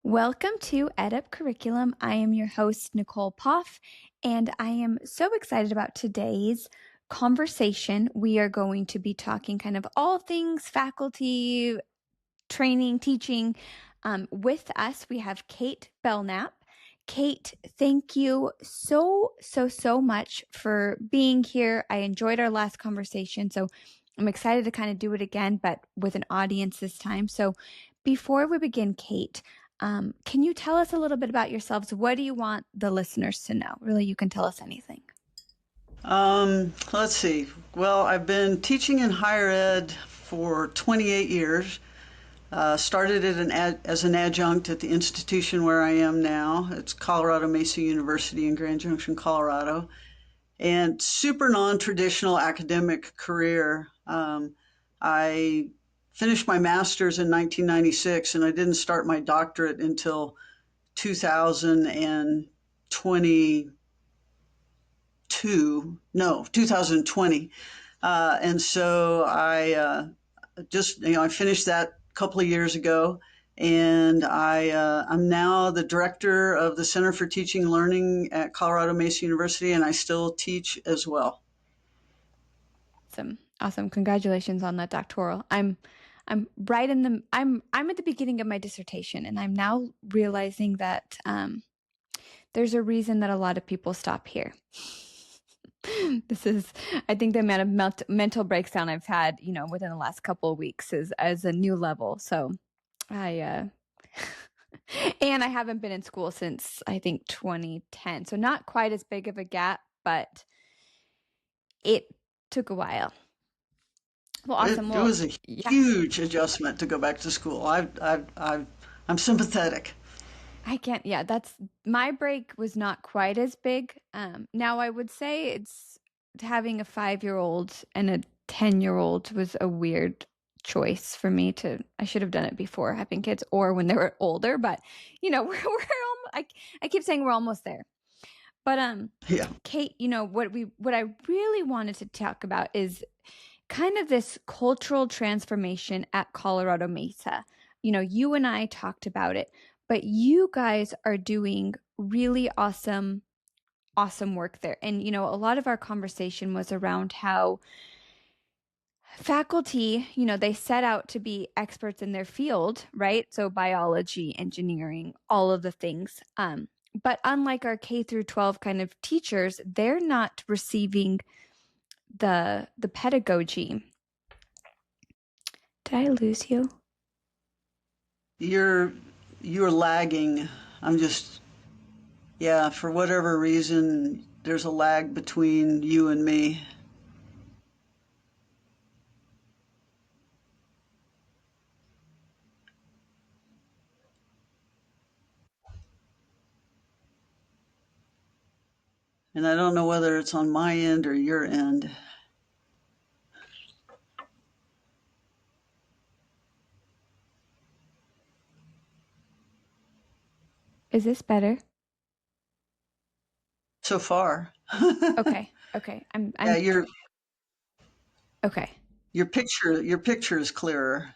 Welcome to EdUp Curriculum. I am your host, Nicole Poff, and I am so excited about today's conversation. We are going to be talking kind of all things faculty, training, teaching. With us, we have Kate Belknap. Kate, thank you so much for being here. I enjoyed our last conversation, so I'm excited to kind of do it again, but with an audience this time. So before we begin, Kate, can you tell us a little bit about yourselves? What do you want the listeners to know? Really, you can tell us anything. Let's see. Well, I've been teaching in higher ed for 28 years. Started as an adjunct at the institution where I am now. It's Colorado Mesa University in Grand Junction, Colorado. And super non-traditional academic career. I finished my master's in 1996, and I didn't start my doctorate until 2020. 2020. And so I finished that a couple of years ago, and I'm now the director of the Center for Teaching and Learning at Colorado Mesa University, and I still teach as well. Awesome. Congratulations on that doctoral. I'm right in the I'm at the beginning of my dissertation, and I'm now realizing that there's a reason that a lot of people stop here. This is, I think, the amount of mental breakdown I've had, within the last couple of weeks is as a new level. So I, and I haven't been in school since, I think, 2010. So not quite as big of a gap, but it took a while. Well, awesome. It was a huge adjustment to go back to school. I'm sympathetic. I can't, my break was not quite as big. Now I would say it's having a 5-year-old and a 10-year-old was a weird choice for me I should have done it before having kids or when they were older, but I keep saying we're almost there. But Kate, what I really wanted to talk about is kind of this cultural transformation at Colorado Mesa. You and I talked about it, but you guys are doing really awesome work there. And, a lot of our conversation was around how faculty, they set out to be experts in their field, right? So biology, engineering, all of the things. But unlike our K through 12 kind of teachers, they're not receiving the pedagogy. Did I lose you? You're lagging. For whatever reason, there's a lag between you and me. And I don't know whether it's on my end or your end. Is this better? So far. Okay. Okay. Your picture is clearer.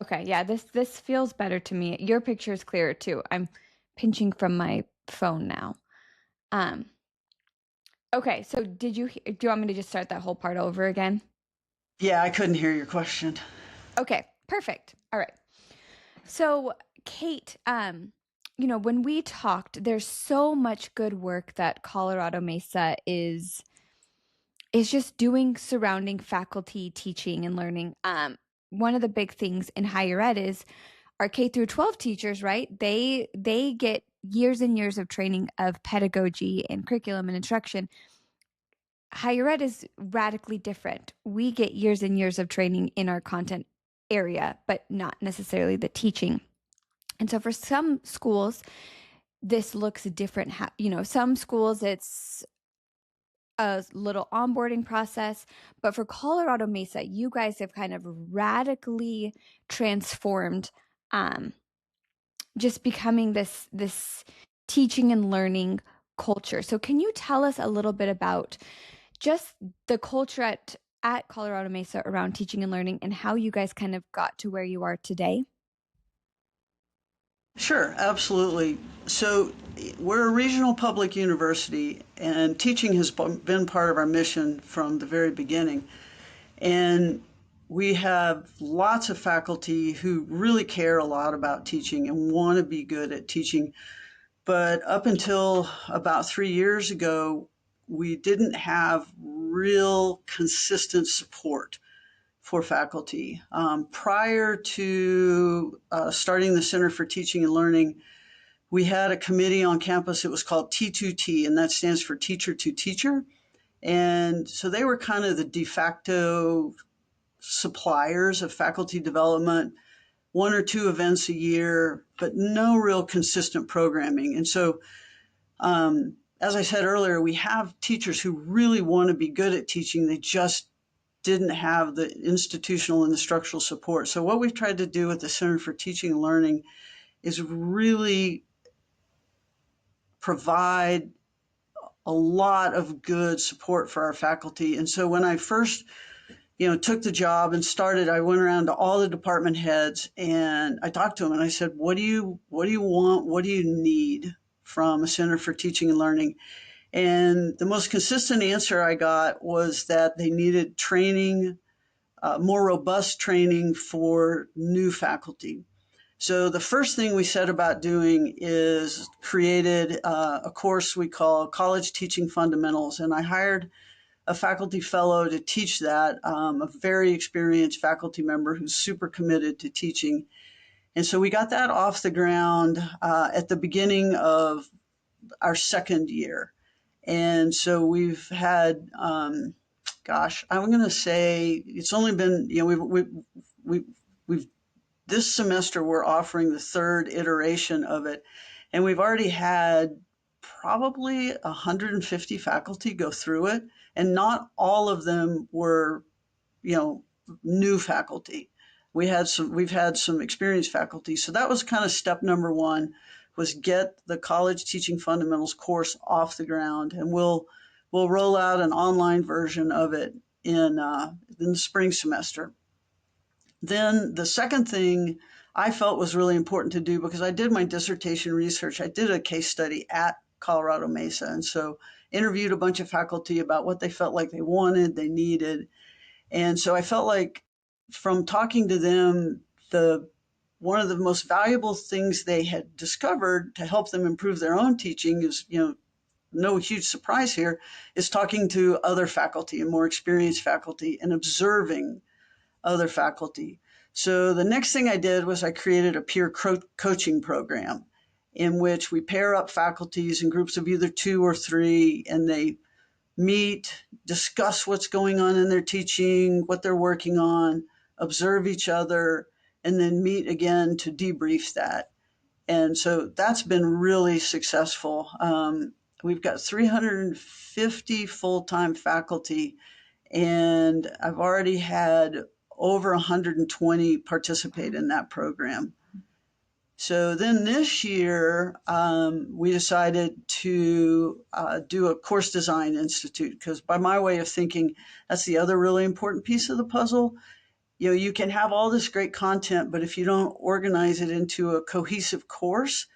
Okay, yeah, this feels better to me. Your picture is clearer too. I'm pinching from my phone now. Okay, so do you want me to just start that whole part over again? Yeah, I couldn't hear your question. Okay, perfect. All right. So, Kate, when we talked, there's so much good work that Colorado Mesa is just doing surrounding faculty teaching and learning. One of the big things in higher ed is our K through 12 teachers, right? They get years and years of training of pedagogy and curriculum and instruction. Higher ed is radically different. We get years and years of training in our content area, but not necessarily the teaching. And so for some schools, this looks different. Some schools it's a little onboarding process, but for Colorado Mesa, you guys have kind of radically transformed, just becoming this teaching and learning culture. So can you tell us a little bit about just the culture at Colorado Mesa around teaching and learning and how you guys kind of got to where you are today? Sure, absolutely. So we're a regional public university, and teaching has been part of our mission from the very beginning. And we have lots of faculty who really care a lot about teaching and want to be good at teaching. But up until about 3 years ago, we didn't have real consistent support for faculty. Prior to starting the Center for Teaching and Learning, we had a committee on campus. It was called T2T, and that stands for Teacher to Teacher. And so they were kind of the de facto suppliers of faculty development, one or two events a year, but no real consistent programming. And so, as I said earlier, we have teachers who really want to be good at teaching. They just didn't have the institutional and the structural support. So, what we've tried to do with the Center for Teaching and Learning is really provide a lot of good support for our faculty. And so, when I first took the job and started, I went around to all the department heads and I talked to them and I said, what do you want? What do you need from a Center for Teaching and Learning? And the most consistent answer I got was that they needed training, more robust training for new faculty. So the first thing we set about doing is created a course we call College Teaching Fundamentals, and I hired a faculty fellow to teach that, a very experienced faculty member who's super committed to teaching. And so we got that off the ground at the beginning of our second year. And so we've had, I'm going to say it's only been, we've this semester we're offering the third iteration of it, and we've already had probably 150 faculty go through it, and not all of them were, you know, new faculty. We've had some experienced faculty. So that was kind of step number one, was get the college teaching fundamentals course off the ground, and we'll roll out an online version of it in the spring semester. Then the second thing I felt was really important to do, because I did my dissertation research, I did a case study at Colorado Mesa. And so interviewed a bunch of faculty about what they felt like they wanted, they needed. And so I felt like from talking to them, the one of the most valuable things they had discovered to help them improve their own teaching is, no huge surprise here, is talking to other faculty and more experienced faculty and observing other faculty. So the next thing I did was I created a peer coaching program in which we pair up faculties in groups of either two or three, and they meet, discuss what's going on in their teaching, what they're working on, observe each other, and then meet again to debrief that. And so that's been really successful. We've got 350 full-time faculty, and I've already had over 120 participate in that program. So then this year, we decided to do a course design institute, because by my way of thinking, that's the other really important piece of the puzzle. You can have all this great content, but if you don't organize it into a cohesive course,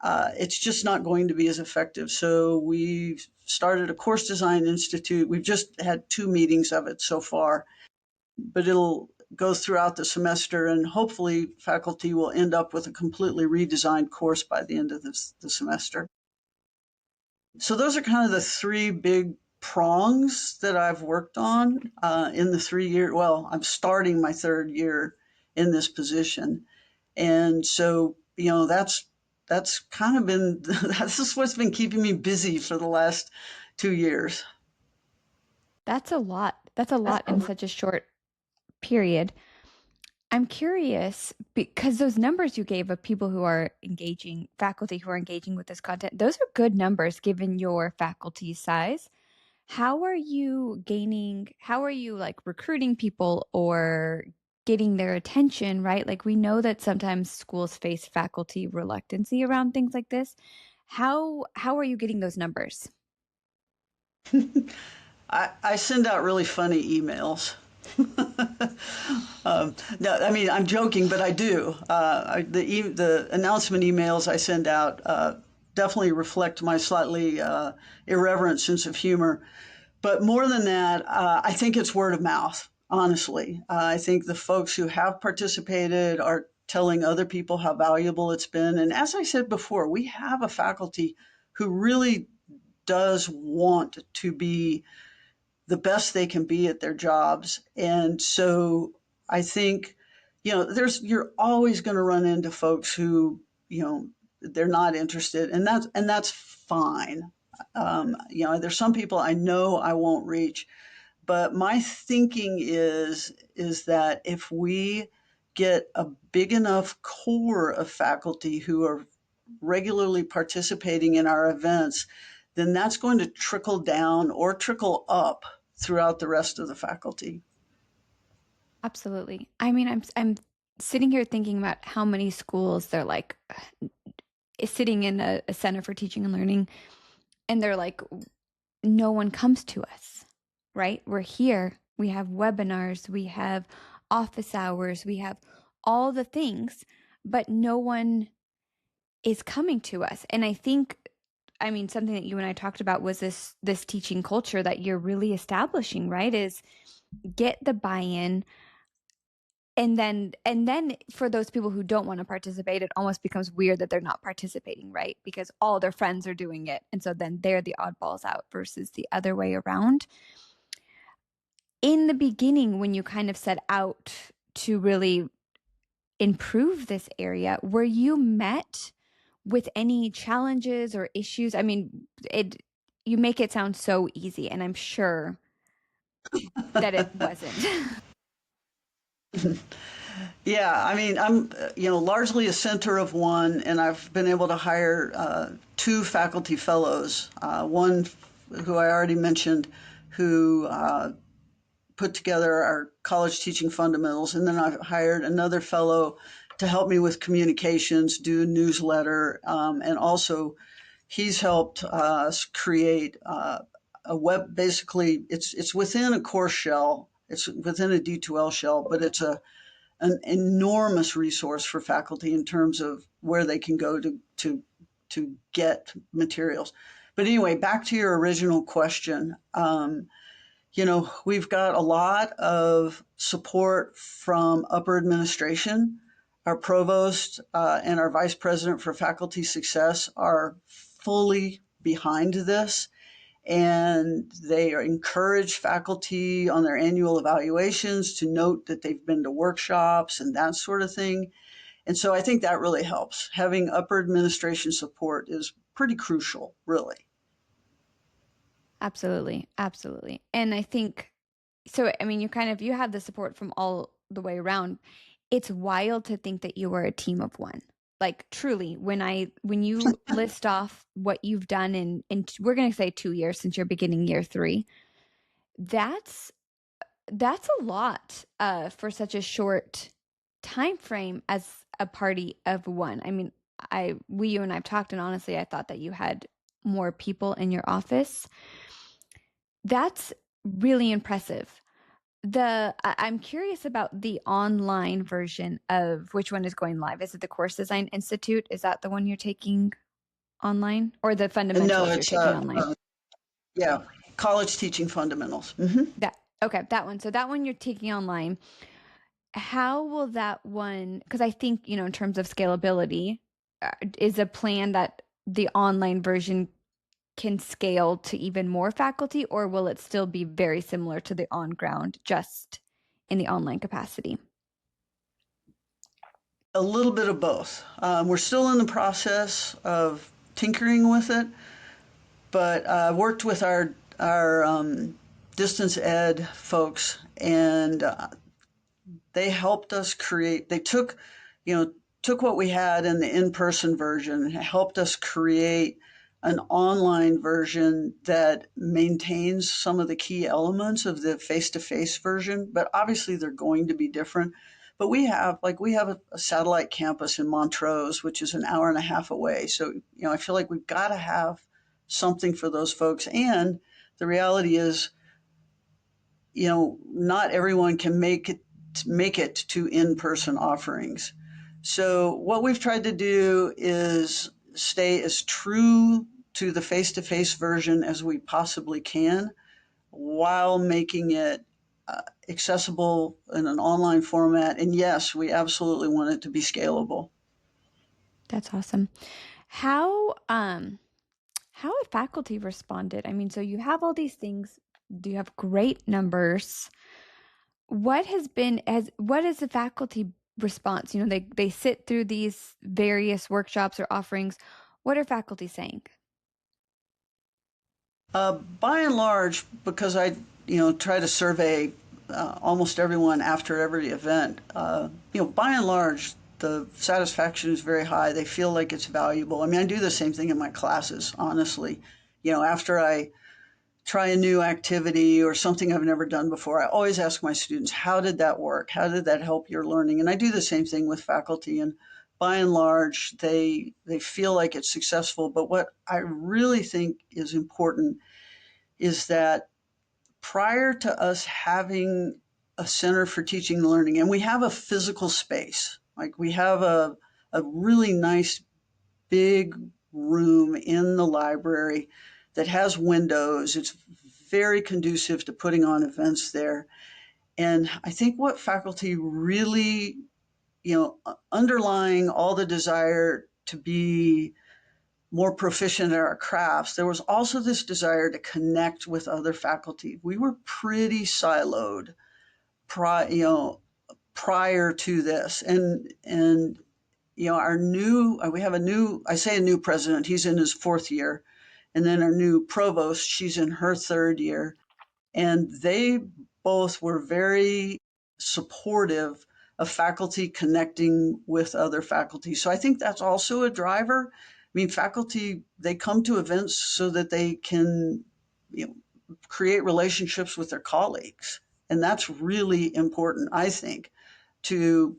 it's just not going to be as effective. So we've started a course design institute. We've just had 2 meetings of it so far, but it'll go throughout the semester, and hopefully faculty will end up with a completely redesigned course by the end of the semester. So those are kind of the 3 big prongs that I've worked on in the 3 year. Well, I'm starting my 3rd year in this position, and so that's kind of been that's just what's been keeping me busy for the last 2 years. That's a lot. That's a lot in such a short period. I'm curious because those numbers you gave of people who are engaging, faculty who are engaging with this content, those are good numbers given your faculty size. How are you like recruiting people or getting their attention, right? Like we know that sometimes schools face faculty reluctancy around things like this. How are you getting those numbers? I send out really funny emails. No, I mean, I'm joking, but I do. The announcement emails I send out definitely reflect my slightly irreverent sense of humor. But more than that, I think it's word of mouth, honestly. I think the folks who have participated are telling other people how valuable it's been. And as I said before, we have a faculty who really does want to be the best they can be at their jobs. And so I think, you're always going to run into folks who, they're not interested, and that's fine. There's some people I know I won't reach, but my thinking is that if we get a big enough core of faculty who are regularly participating in our events, then that's going to trickle down or trickle up throughout the rest of the faculty. Absolutely. I mean, I'm sitting here thinking about how many schools they're like is sitting in a center for teaching and learning, and they're like, no one comes to us, right? We're here. We have webinars, we have office hours, we have all the things, but no one is coming to us. And I think, I mean, something that you and I talked about was this teaching culture that you're really establishing, right? Is get the buy-in, and then for those people who don't want to participate, it almost becomes weird that they're not participating, right? Because all their friends are doing it, and so then they're the oddballs out versus the other way around. In the beginning, when you kind of set out to really improve this area, were you met with any challenges or issues? I mean, it you make it sound so easy, and I'm sure that it wasn't. Yeah, I mean, I'm largely a center of one, and I've been able to hire two faculty fellows. One who I already mentioned, who put together our college teaching fundamentals, and then I've hired another fellow to help me with communications, do a newsletter, and also he's helped us create a web. Basically, it's within a course shell. It's within a D2L shell, but it's an enormous resource for faculty in terms of where they can go to get materials. But anyway, back to your original question. We've got a lot of support from upper administration. Our provost and our vice president for faculty success are fully behind this, and they encourage faculty on their annual evaluations to note that they've been to workshops and that sort of thing. And so I think that really helps. Having upper administration support is pretty crucial, really. Absolutely, absolutely. And I think so. I mean, you have the support from all the way around. It's wild to think that you were a team of one. Like truly, when you list off what you've done in we're going to say 2 years since you're beginning year three, that's that's a lot for such a short time frame as a party of one. I mean, you and I've talked, and honestly, I thought that you had more people in your office. That's really impressive. I'm curious about the online version of which one is going live. Is it the Course Design Institute? Is that the one you're taking online, or the And no, fundamentals you're it's taking online? yeah, college teaching fundamentals. Hmm. That okay, that one. So that one you're taking online. How will that one? Because I think in terms of scalability, is a plan that the online version can scale to even more faculty, or will it still be very similar to the on ground, just in the online capacity? A little bit of both. We're still in the process of tinkering with it, but worked with our distance ed folks, and they helped us create. They took what we had in the in-person version, and helped us create an online version that maintains some of the key elements of the face-to-face version, but obviously they're going to be different. But we have a satellite campus in Montrose, which is an hour and a half away. So, I feel like we've got to have something for those folks. And the reality is not everyone can make it to in-person offerings. So what we've tried to do is stay as true to the face-to-face version as we possibly can while making it accessible in an online format. And yes, we absolutely want it to be scalable. That's awesome. How how have faculty responded? I mean, so you have all these things, you have great numbers. What is the faculty response? They sit through these various workshops or offerings. What are faculty saying? By and large, because I, try to survey almost everyone after every event, by and large, the satisfaction is very high. They feel like it's valuable. I mean, I do the same thing in my classes, honestly. After I try a new activity or something I've never done before, I always ask my students, how did that work? How did that help your learning? And I do the same thing with faculty. And by and large, they feel like it's successful. But what I really think is important is that prior to us having a center for teaching and learning, and we have a physical space, like we have a really nice big room in the library that has windows. It's very conducive to putting on events there. And I think what faculty really, underlying all the desire to be more proficient at our crafts, there was also this desire to connect with other faculty. We were pretty siloed prior to this. And our new, we have a new, I say a new president, he's in his fourth year. And then our new provost, she's in her third year. And they both were very supportive of faculty connecting with other faculty. So I think that's also a driver. I mean, faculty, they come to events so that they can, create relationships with their colleagues. And that's really important, I think, to,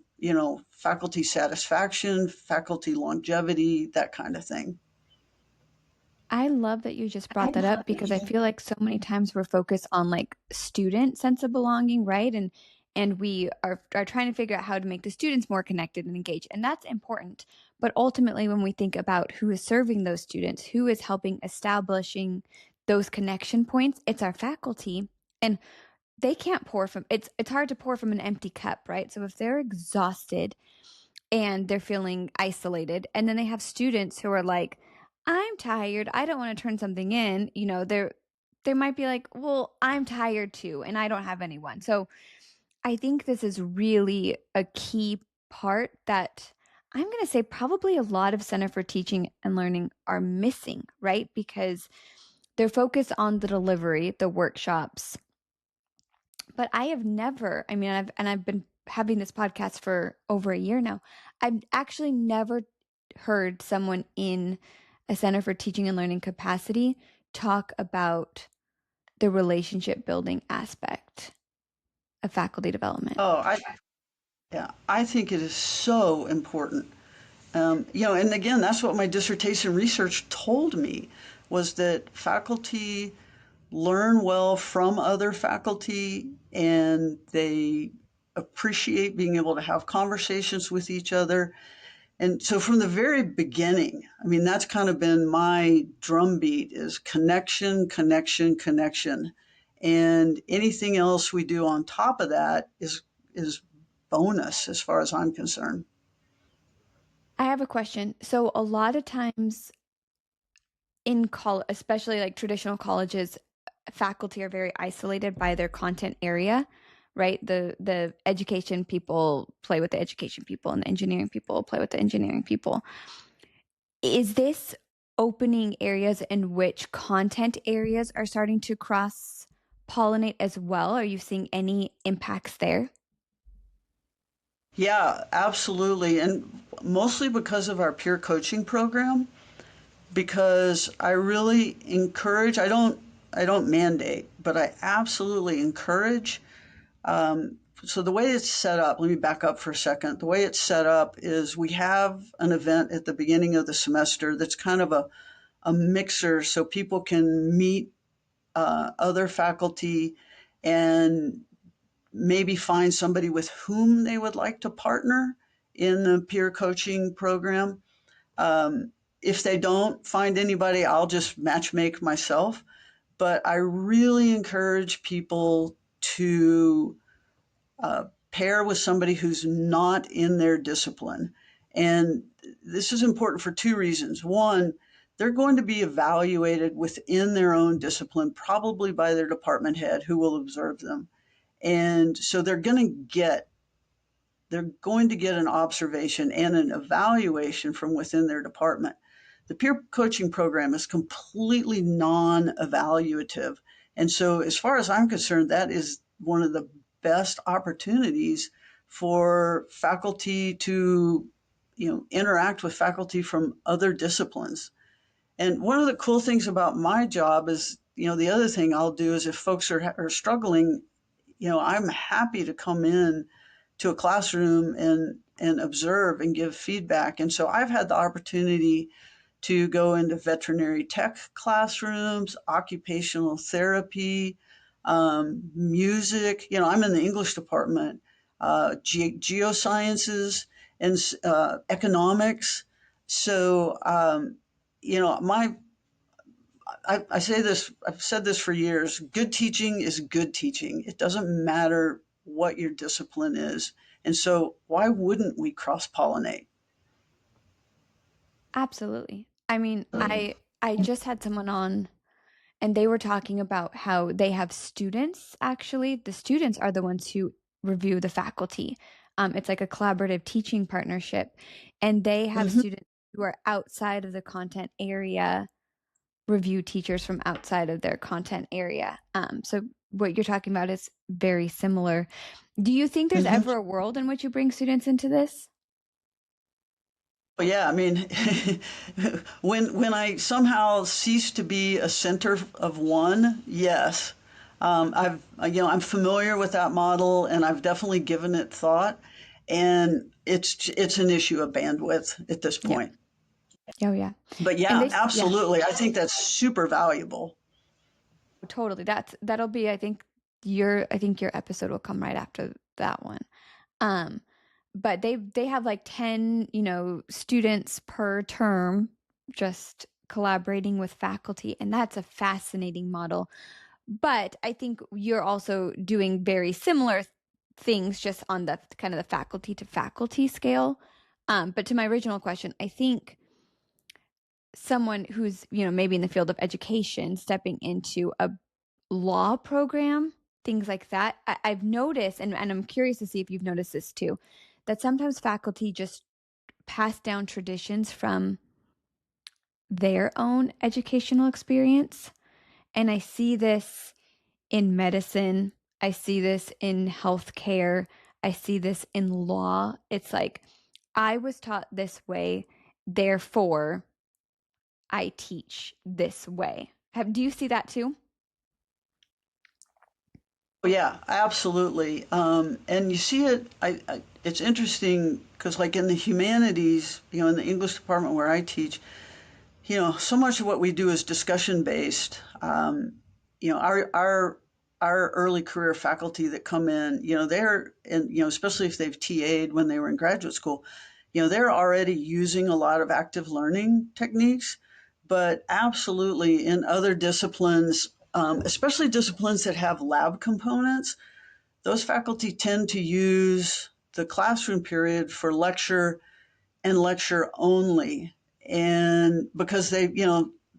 faculty satisfaction, faculty longevity, that kind of thing. I love that you just brought that up because I feel like so many times we're focused on like student sense of belonging, right? And we are trying to figure out how to make the students more connected and engaged. And that's important. But ultimately, when we think about who is serving those students, who is helping establishing those connection points, it's our faculty. And they can't pour from it's hard to pour from an empty cup, right? So if they're exhausted and they're feeling isolated, and then they have students who are like, I'm tired, I don't want to turn something in, they might be like, well, I'm tired too and I don't have anyone. So I think this is really a key part that I'm going to say probably a lot of Center for Teaching and Learning are missing, right? Because they're focused on the delivery, the workshops. But I have never, I mean, I've been having this podcast for over a year now. I've actually never heard someone in a Center for Teaching and Learning capacity talk about the relationship building aspect of faculty development. Oh, yeah, I think it is so important. And again, that's what my dissertation research told me was that faculty learn well from other faculty and they appreciate being able to have conversations with each other. And so from the very beginning, I mean, that's kind of been my drumbeat is connection, connection, connection. And anything else we do on top of that is bonus as far as I'm concerned. I have a question. So a lot of times in college, especially like traditional colleges, faculty are very isolated by their content area, right? The education people play with the education people and the engineering people play with the engineering people. Is this opening areas in which content areas are starting to cross pollinate as well? Are you seeing any impacts there? Yeah, absolutely. And mostly because of our peer coaching program, because I really encourage, I don't mandate, but I absolutely encourage. So the way it's set up, let me back up for a second. The way it's set up is we have an event at the beginning of the semester that's kind of a mixer so people can meet other faculty and maybe find somebody with whom they would like to partner in the peer coaching program. Um, if they don't find anybody, I'll just match make myself. But I really encourage people to pair with somebody who's not in their discipline. And this is important for two reasons. One, they're going to be evaluated within their own discipline, probably by their department head who will observe them. And so they're going to get an observation and an evaluation from within their department. The peer coaching program is completely non-evaluative. And so as far as I'm concerned, that is one of the best opportunities for faculty to, interact with faculty from other disciplines. And one of the cool things about my job is, the other thing I'll do is if folks are struggling, I'm happy to come in to a classroom and observe and give feedback. And so I've had the opportunity to go into veterinary tech classrooms, occupational therapy, music. I'm in the English department, geosciences, and economics. So, my I say this, I've said this for years, good teaching is good teaching. It doesn't matter what your discipline is. And so why wouldn't we cross pollinate? Absolutely. I mean, I just had someone on and they were talking about how they have students actually. The students are the ones who review the faculty. It's like a collaborative teaching partnership, and they have Mm-hmm. students who are outside of the content area review teachers from outside of their content area. So what you're talking about is very similar. Do you think there's Mm-hmm. ever a world in which you bring students into this? Well, yeah, I mean, when I somehow cease to be a center of one, yes, I'm familiar with that model, and I've definitely given it thought, and it's an issue of bandwidth at this Yeah. point. Oh, yeah. But And yeah, yeah, absolutely, I think that's super valuable. totally. That'll be, I think your episode will come right after that one. Um, but they have like 10, students per term just collaborating with faculty, and that's a fascinating model. But I think you're also doing very similar things just on the kind of the faculty to faculty scale. But to my original question, I think someone who's, maybe in the field of education stepping into a law program, things like that, I've noticed, and I'm curious to see if you've noticed this too, that sometimes faculty just pass down traditions from their own educational experience. And I see this in medicine. I see this in healthcare. I see this in law. It's like, I was taught this way, therefore I teach this way. Do you see that too? Oh, yeah, absolutely. And you see it, it's interesting because, like in the humanities, in the English department where I teach, so much of what we do is discussion based. Our early career faculty that come in, they're and especially if they've TA'd when they were in graduate school, they're already using a lot of active learning techniques. But absolutely, in other disciplines, especially disciplines that have lab components, those faculty tend to use the classroom period for lecture and lecture only. And because they,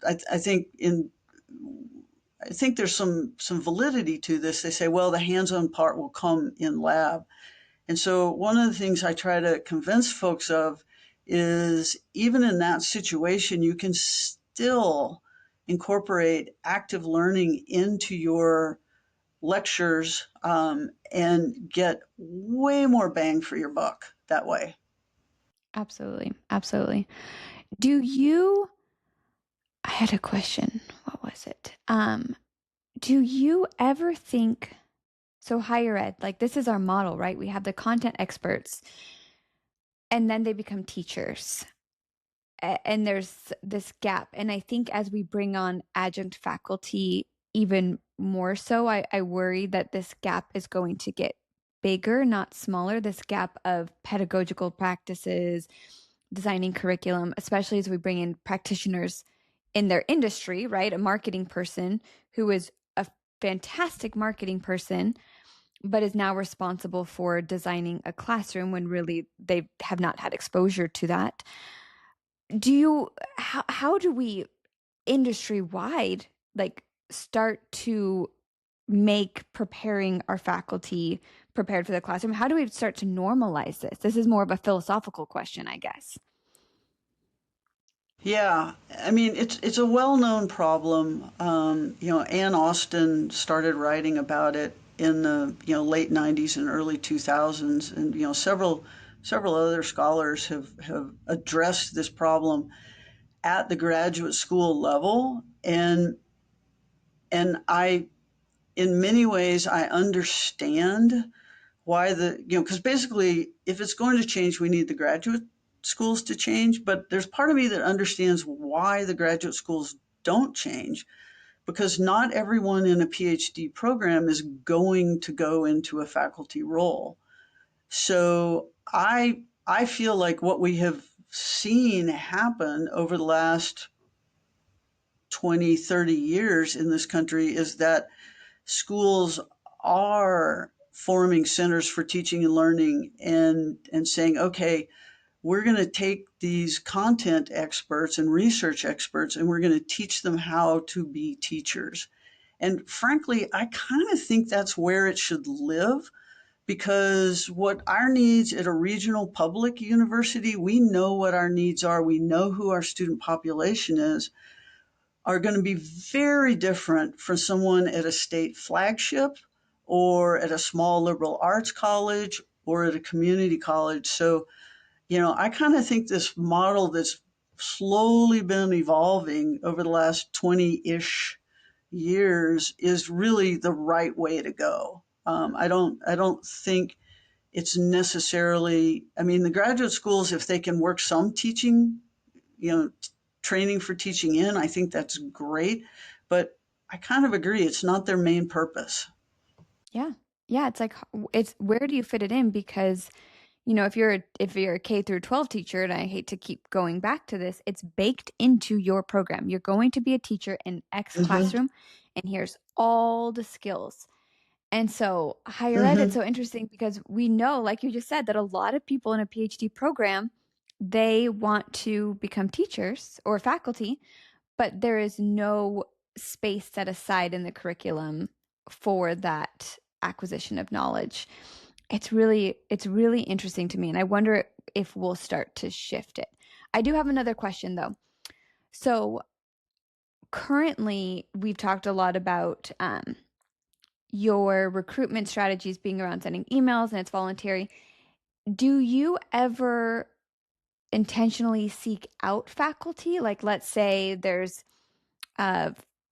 I think I think there's some validity to this. They say, well, the hands-on part will come in lab. And so one of the things I try to convince folks of is even in that situation, you can still incorporate active learning into your lectures, and get way more bang for your buck that way. Absolutely. Absolutely. Do you, I had a question. What was it? Do you ever think, so higher ed, like this is our model, right? We have the content experts and then they become teachers. And there's this gap. And I think as we bring on adjunct faculty even more so. I worry that this gap is going to get bigger, not smaller. This gap of pedagogical practices, designing curriculum, especially as we bring in practitioners in their industry, right? A marketing person who is a fantastic marketing person, but is now responsible for designing a classroom when really they have not had exposure to that. How do we industry wide like start to make preparing our faculty prepared for the classroom? How do we start to normalize this? This is more of a philosophical question, I guess. Yeah, I mean it's a well-known problem. Ann Austin started writing about it in the late '90s and early 2000s, and several other scholars have addressed this problem at the graduate school level, and I in many ways I understand why because basically if it's going to change, we need the graduate schools to change. But there's part of me that understands why the graduate schools don't change, because not everyone in a PhD program is going to go into a faculty role. So I feel like what we have seen happen over the last 20, 30 years in this country is that schools are forming centers for teaching and learning, and saying, okay, we're going to take these content experts and research experts and we're going to teach them how to be teachers. And frankly, I kind of think that's where it should live, because what our needs at a regional public university, we know what our needs are, we know who our student population is, are going to be very different from someone at a state flagship or at a small liberal arts college or at a community college. So, I kind of think this model that's slowly been evolving over the last 20-ish years is really the right way to go. I don't think it's necessarily, I mean, the graduate schools, if they can work some teaching, you know, training for teaching in, I think that's great. But I kind of agree, it's not their main purpose. Yeah. Yeah, it's like it's where do you fit it in? Because if you're a K through 12 teacher, and I hate to keep going back to this, it's baked into your program. You're going to be a teacher in X Hmm. classroom, and here's all the skills. And so higher ed, it's Hmm. so interesting because we know, like you just said, that a lot of people in a PhD program, they want to become teachers or faculty, but there is no space set aside in the curriculum for that acquisition of knowledge. It's really interesting to me, and I wonder if we'll start to shift it. I do have another question though. So currently, we've talked a lot about your recruitment strategies being around sending emails and it's voluntary. Do you ever intentionally seek out faculty? Like, let's say there's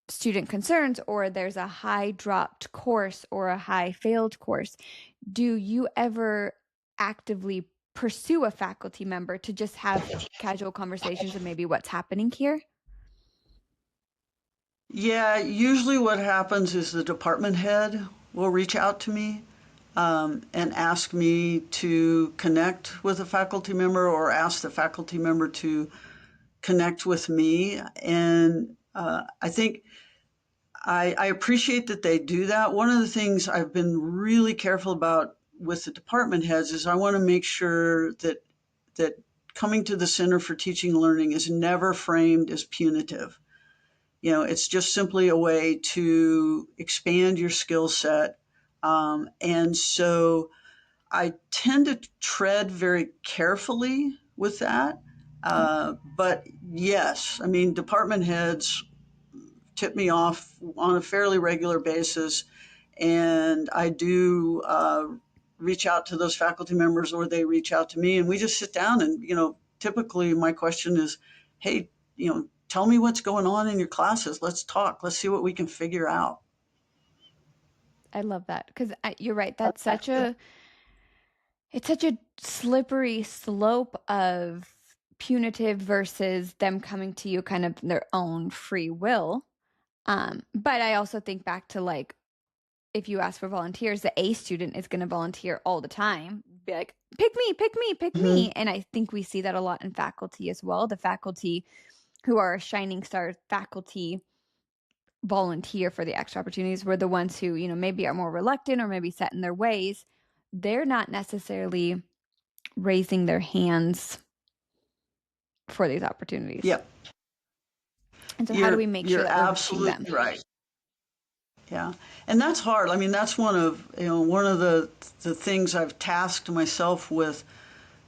student concerns or there's a high dropped course or a high failed course. Do you ever actively pursue a faculty member to just have casual conversations of maybe what's happening here? Yeah, usually what happens is the department head will reach out to me, and ask me to connect with a faculty member or ask the faculty member to connect with me. And I think I appreciate that they do that. One of the things I've been really careful about with the department heads is I want to make sure that coming to the Center for Teaching and Learning is never framed as punitive. It's just simply a way to expand your skill set. And so I tend to tread very carefully with that. Okay. But yes, I mean, department heads tip me off on a fairly regular basis, and I do reach out to those faculty members, or they reach out to me, and we just sit down. And typically my question is, "Hey, tell me what's going on in your classes. Let's talk. Let's see what we can figure out." I love that because you're right. It's such a slippery slope of punitive versus them coming to you kind of their own free will. But I also think back to like, if you ask for volunteers, the A student is going to volunteer all the time, be like, pick me, pick me, pick Hmm. me. And I think we see that a lot in faculty as well. The faculty who are shining star faculty volunteer for the extra opportunities, were the ones who, maybe are more reluctant or maybe set in their ways. They're not necessarily raising their hands for these opportunities. Yep. And so how do You're we make sure you're that we're reaching them? absolutely right. Yeah. And that's hard. I mean, that's one of the things I've tasked myself with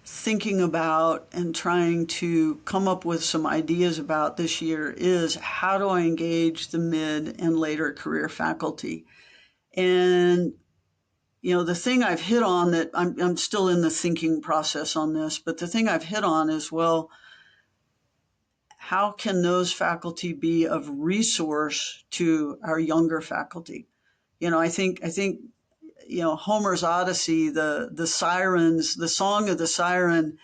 thinking about and trying to come up with some ideas about this year is how do I engage the mid and later career faculty? And the thing I've hit on that I'm still in the thinking process on this, but the thing I've hit on is, well, how can those faculty be of resource to our younger faculty? I think Homer's Odyssey, the sirens, the song of the siren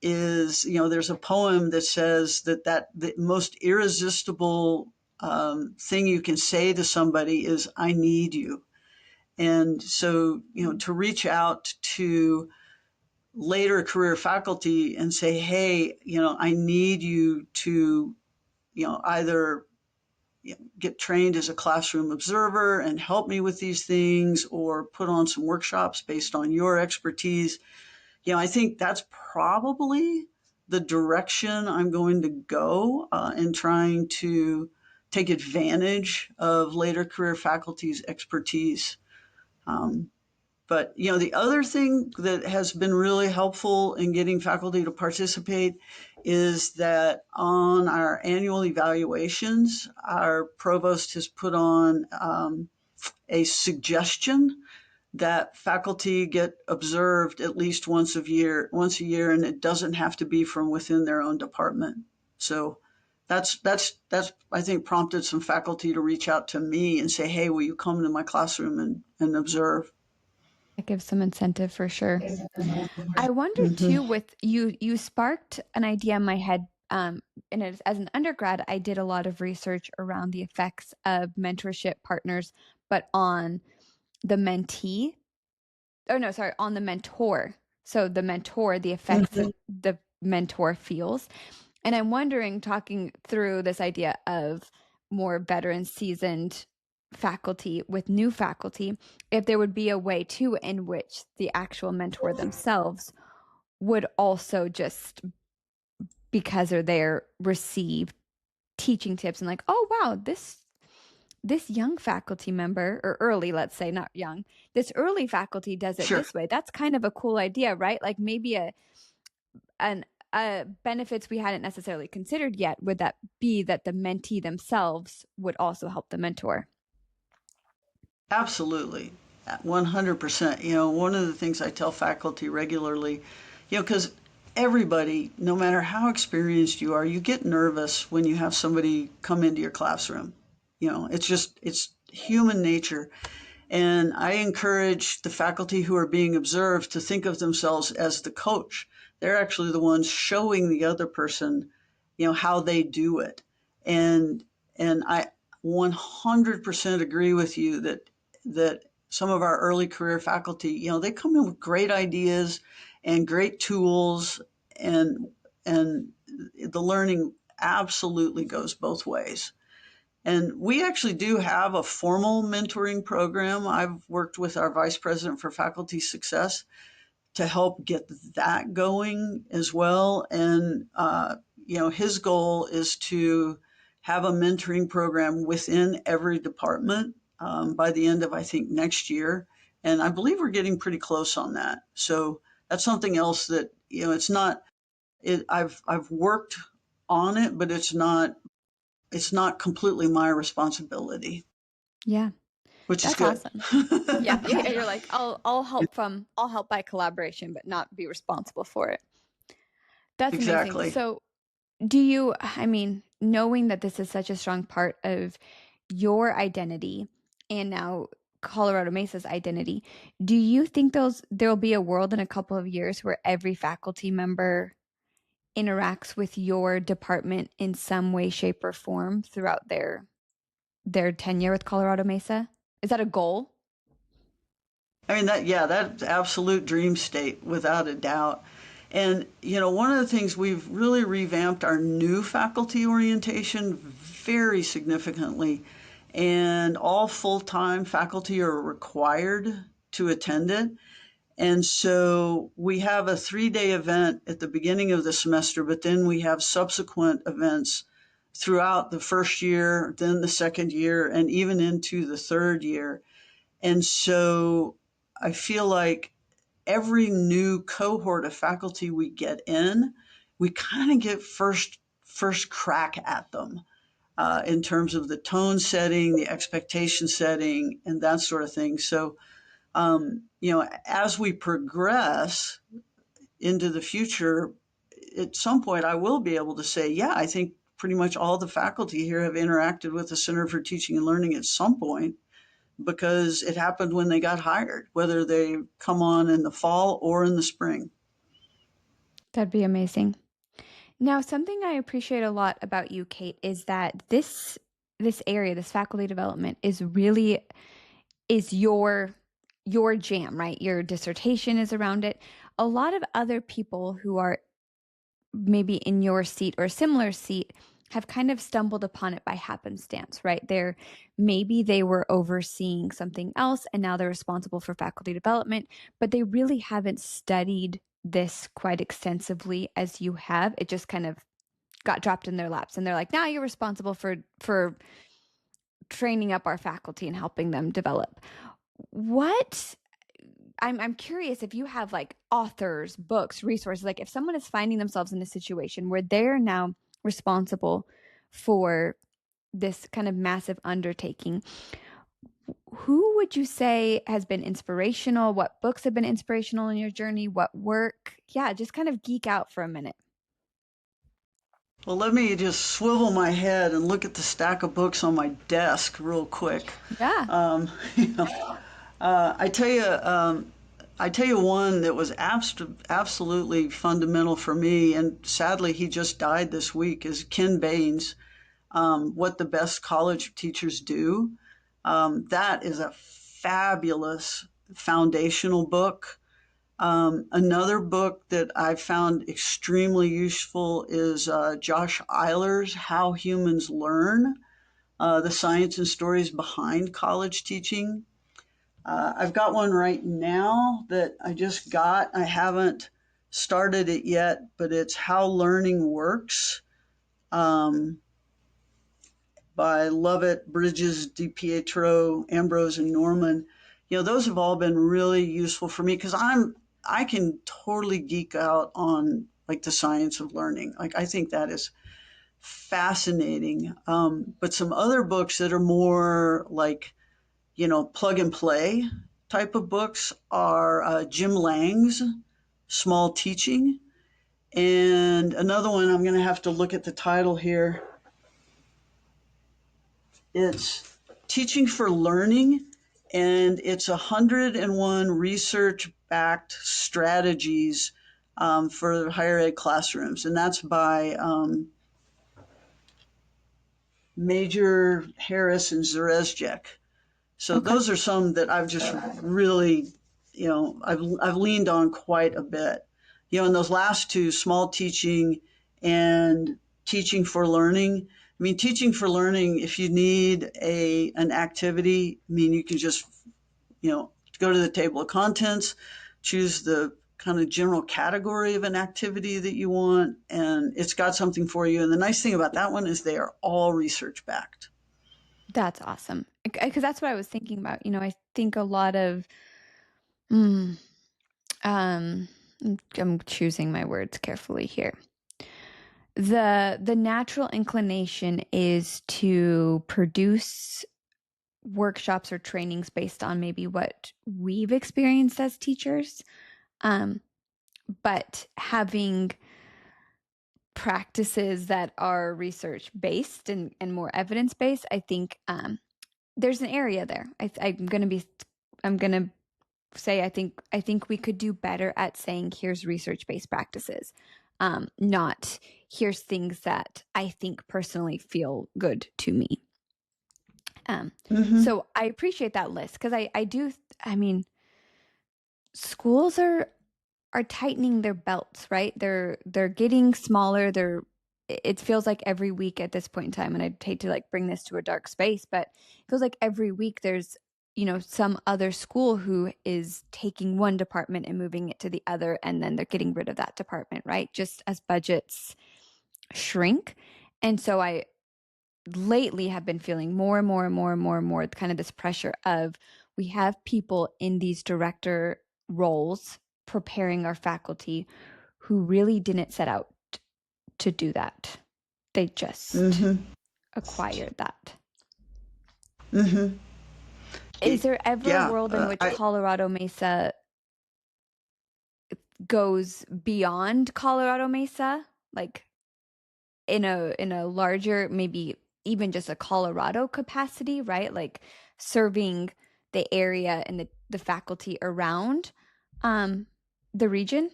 is, there's a poem that says that the most irresistible thing you can say to somebody is, I need you. And so, to reach out to later career faculty and say, hey, I need you to, either get trained as a classroom observer and help me with these things or put on some workshops based on your expertise. I think that's probably the direction I'm going to go in trying to take advantage of later career faculty's expertise. Um, but the other thing that has been really helpful in getting faculty to participate is that on our annual evaluations, our provost has put on a suggestion that faculty get observed at least once a year, and it doesn't have to be from within their own department. So that's I think prompted some faculty to reach out to me and say, hey, will you come to my classroom and observe? That gives some incentive for sure. I wonder too, Mm-hmm. with you sparked an idea in my head. And as an undergrad, I did a lot of research around the effects of mentorship partners, but on the mentee. Oh no, sorry, on the mentor. So the mentor, the effects Mm-hmm. the mentor feels. And I'm wondering, talking through this idea of more veteran, seasoned faculty with new faculty, if there would be a way too in which the actual mentor themselves would also just, because they're there, receive teaching tips and like, oh wow, this young faculty member, or early, let's say, not young, this early faculty does it Sure. this way. That's kind of a cool idea, right? Like maybe an benefits we hadn't necessarily considered yet would that be that the mentee themselves would also help the mentor. Absolutely. 100%. One of the things I tell faculty regularly, because everybody, no matter how experienced you are, you get nervous when you have somebody come into your classroom. It's human nature. And I encourage the faculty who are being observed to think of themselves as the coach. They're actually the ones showing the other person, how they do it. And and I 100% agree with you that some of our early career faculty, they come in with great ideas and great tools, and the learning absolutely goes both ways. And we actually do have a formal mentoring program. I've worked with our vice president for faculty success to help get that going as well. And, his goal is to have a mentoring program within every department by the end of, I think, next year. And I believe we're getting pretty close on that. So that's something else that, it's not, I've worked on it, but it's not completely my responsibility, Yeah, which is that's good. awesome. Yeah, yeah, you're like, I'll help by collaboration, but not be responsible for it. That's amazing. Exactly. So, do you, I mean, knowing that this is such a strong part of your identity and now Colorado Mesa's identity, do you think there'll be a world in a couple of years where every faculty member interacts with your department in some way, shape, or form throughout their their tenure with Colorado Mesa? Is that a goal? I mean, that's absolute dream state without a doubt. And, one of the things we've really revamped our new faculty orientation very significantly, and all full-time faculty are required to attend it. And so we have a 3-day event at the beginning of the semester, but then we have subsequent events throughout the first year, then the second year, and even into the third year. And so I feel like every new cohort of faculty we get in, we kind of get first crack at them in terms of the tone setting, the expectation setting, and that sort of thing. So, as we progress into the future, at some point I will be able to say, yeah, I think pretty much all the faculty here have interacted with the Center for Teaching and Learning at some point because it happened when they got hired, whether they come on in the fall or in the spring. That'd be amazing. Now, something I appreciate a lot about you, Kate, is that this area, this faculty development is your jam, right? Your dissertation is around it. A lot of other people who are maybe in your seat or similar seat have kind of stumbled upon it by happenstance, right? Maybe they were overseeing something else and now they're responsible for faculty development, but they really haven't studied this quite extensively as you have. It just kind of got dropped in their laps and they're like, now you're responsible for training up our faculty and helping them develop. What I'm curious if you have like authors, books, resources, like if someone is finding themselves in a situation where they're now responsible for this kind of massive undertaking, who would you say has been inspirational? What books have been inspirational in your journey? What work? Yeah, just kind of geek out for a minute. Well, let me just swivel my head and look at the stack of books on my desk real quick. Yeah. Um, you know, uh, I tell you, um, I tell you one that was absolutely fundamental for me, and sadly he just died this week. Is Ken Bain's "What the Best College Teachers Do." That is a fabulous foundational book. Another book that I found extremely useful is Josh Eiler's "How Humans Learn: The Science and Stories Behind College Teaching." I've got one right now that I just got. I haven't started it yet, but it's "How Learning Works" um, by Lovett, Bridges, DiPietro, Ambrose, and Norman. Those have all been really useful for me because I can totally geek out on like the science of learning. Like I think that is fascinating. But some other books that are more like plug and play type of books are Jim Lang's Small Teaching. And another one, I'm going to have to look at the title here. It's Teaching for Learning, and it's 101 research backed strategies for higher ed classrooms. And that's by Major, Harris, and Zarezjek. So Okay. those are some that I've just really, I've leaned on quite a bit. In those last two, Small Teaching and Teaching for Learning. I mean, Teaching for Learning, if you need an activity, I mean, you can just, go to the table of contents, choose the kind of general category of an activity that you want, and it's got something for you. And the nice thing about that one is they are all research backed. That's awesome. Because that's what I was thinking about. I think a lot of, mm, um, I'm choosing my words carefully here. The natural inclination is to produce workshops or trainings based on maybe what we've experienced as teachers. Um, but having practices that are research based and more evidence based, I think there's an area there. I'm gonna say I think we could do better at saying here's research based practices, not here's things that I think personally feel good to me. Mm-hmm. So I appreciate that list because I do, I mean, schools are tightening their belts, right? They're getting smaller. It feels like every week at this point in time, and I'd hate to like bring this to a dark space, but it feels like every week there's, some other school who is taking one department and moving it to the other, and then they're getting rid of that department, right? Just as budgets shrink. And so I lately have been feeling more and more and more and more and more kind of this pressure of we have people in these director roles preparing our faculty who really didn't set out to do that. They just Mm-hmm. acquired that. Mm-hmm. Is there ever a Yeah. world in which Colorado Mesa goes beyond Colorado Mesa, like in a larger, maybe even just a Colorado capacity, right? Like serving the area and the faculty around the region?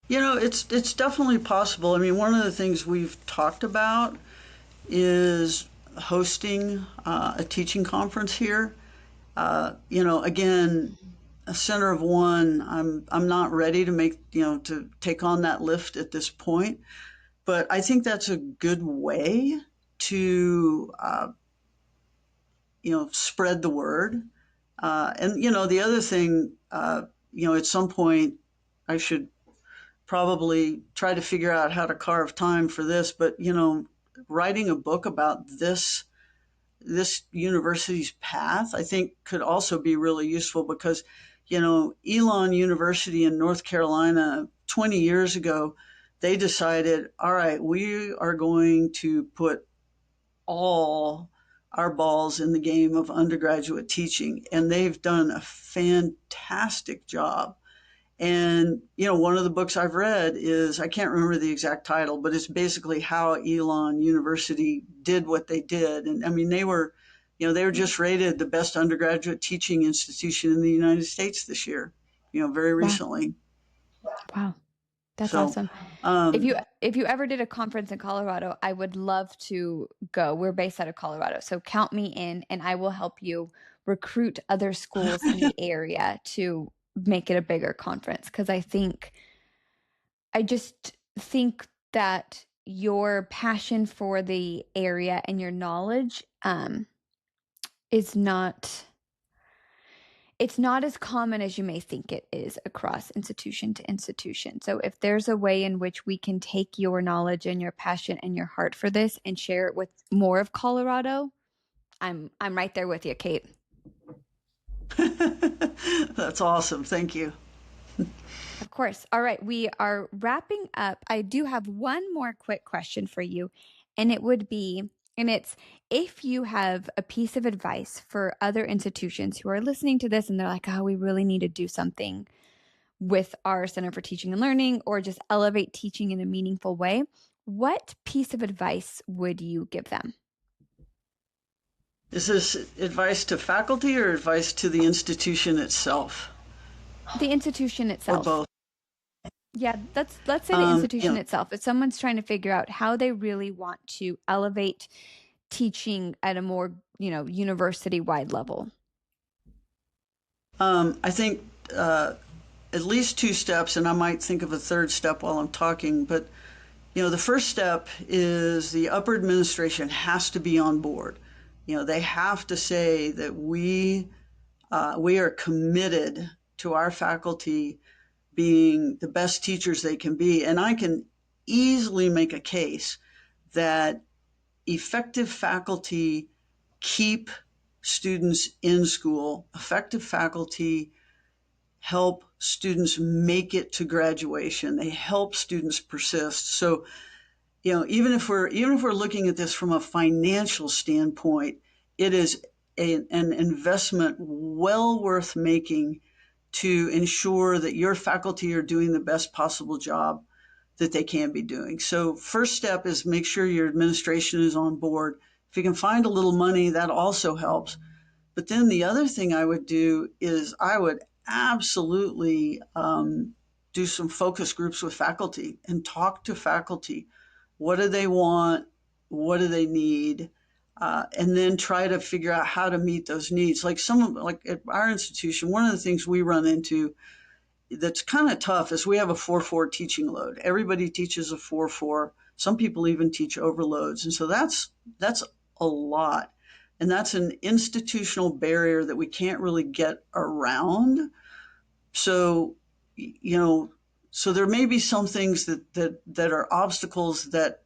It's definitely possible. I mean, one of the things we've talked about is hosting a teaching conference here. Again, a center of one. I'm not ready to to take on that lift at this point, but I think that's a good way to spread the word. And the other thing, at some point, I should probably try to figure out how to carve time for this. But writing a book about this university's path, I think, could also be really useful because, Elon University in North Carolina 20 years ago, they decided, all right, we are going to put all our balls in the game of undergraduate teaching. And they've done a fantastic job. And, one of the books I've read is, I can't remember the exact title, but it's basically how Elon University did what they did. And I mean, they were just rated the best undergraduate teaching institution in the United States this year, very Wow. recently. Wow. That's So, awesome. If um, you ever did a conference in Colorado, I would love to go. We're based out of Colorado, so count me in, and I will help you recruit other schools in the area to make it a bigger conference. Because I just think that your passion for the area and your knowledge is not it's not as common as you may think it is across institution to institution. So if there's a way in which we can take your knowledge and your passion and your heart for this and share it with more of Colorado, I'm right there with you, Kate. that's awesome. Thank you. Of course. All right, we are wrapping up. I do have one more quick question for you, and it's if you have a piece of advice for other institutions who are listening to this and they're like, oh, we really need to do something with our Center for Teaching and Learning or just elevate teaching in a meaningful way, what piece of advice would you give them? Is this advice to faculty or advice to the institution itself, The institution or itself. both? Yeah, let's say the Um, you institution know, itself. If someone's trying to figure out how they really want to elevate teaching at a more, university-wide level. I think at least two steps, and I might think of a third step while I'm talking. But the first step is the upper administration has to be on board. They have to say that we are committed to our faculty being the best teachers they can be, and I can easily make a case that effective faculty keep students in school. Effective faculty help students make it to graduation. They help students persist. So, even if we're looking at this from a financial standpoint, it is an investment well worth making to ensure that your faculty are doing the best possible job that they can be doing. So, first step is make sure your administration is on board. If you can find a little money, that also helps. But then the other thing I would do is I would absolutely do some focus groups with faculty and talk to faculty. What do they want? What do they need? and then try to figure out how to meet those needs. Like at our institution, one of the things we run into that's kind of tough is we have a 4-4 teaching load. Everybody teaches a 4-4. Some people even teach overloads. And so that's a lot. And that's an institutional barrier that we can't really get around. So, you know, so there may be some things that are obstacles that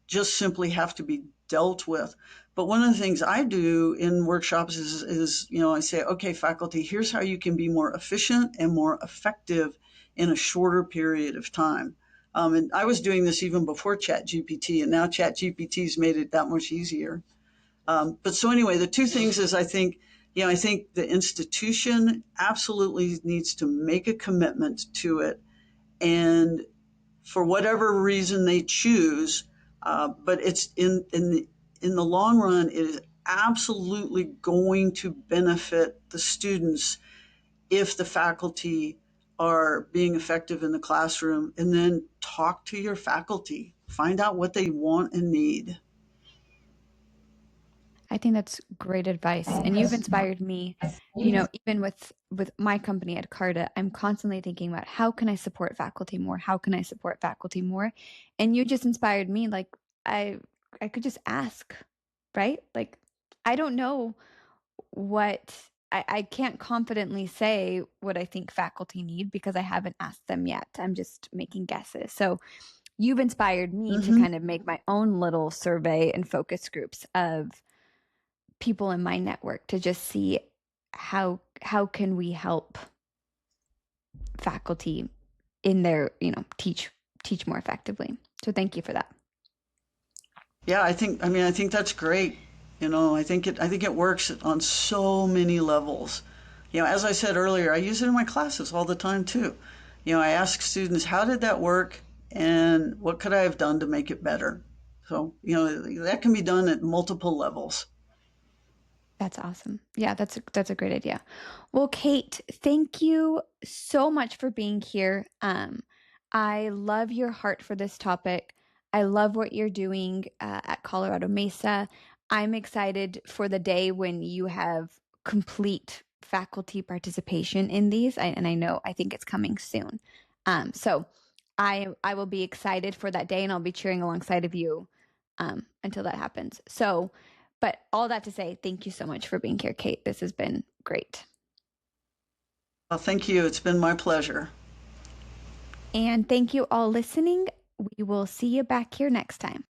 just simply have to be dealt with. But one of the things I do in workshops is, I say, okay, faculty, here's how you can be more efficient and more effective in a shorter period of time. And I was doing this even before ChatGPT, and now ChatGPT's made it that much easier. But so anyway, the two things is I think the institution absolutely needs to make a commitment to it, and for whatever reason they choose, but it's in the long run, it is absolutely going to benefit the students if the faculty are being effective in the classroom. And then talk to your faculty, find out what they want and need. I think that's great advice. And you've inspired me, even with my company at Carta, I'm constantly thinking about how can I support faculty more? How can I support faculty more? And you just inspired me like I I could just ask, right? Like I don't know what I can't confidently say what I think faculty need because I haven't asked them yet. I'm just making guesses. So you've inspired me to Mm-hmm. kind of make my own little survey and focus groups of people in my network to just see how can we help faculty in their teach more effectively. So thank you for that. Yeah, I think that's great. I think it works on so many levels. As I said earlier, I use it in my classes all the time too. I ask students, how did that work and what could I have done to make it better? So, that can be done at multiple levels. That's awesome. Yeah, that's a great idea. Well, Kate, thank you so much for being here. I love your heart for this topic. I love what you're doing at Colorado Mesa. I'm excited for the day when you have complete faculty participation in these, and I think it's coming soon. So I will be excited for that day, and I'll be cheering alongside of you until that happens. So. But all that to say, thank you so much for being here, Kate. This has been great. Well, thank you. It's been my pleasure. And thank you all listening. We will see you back here next time.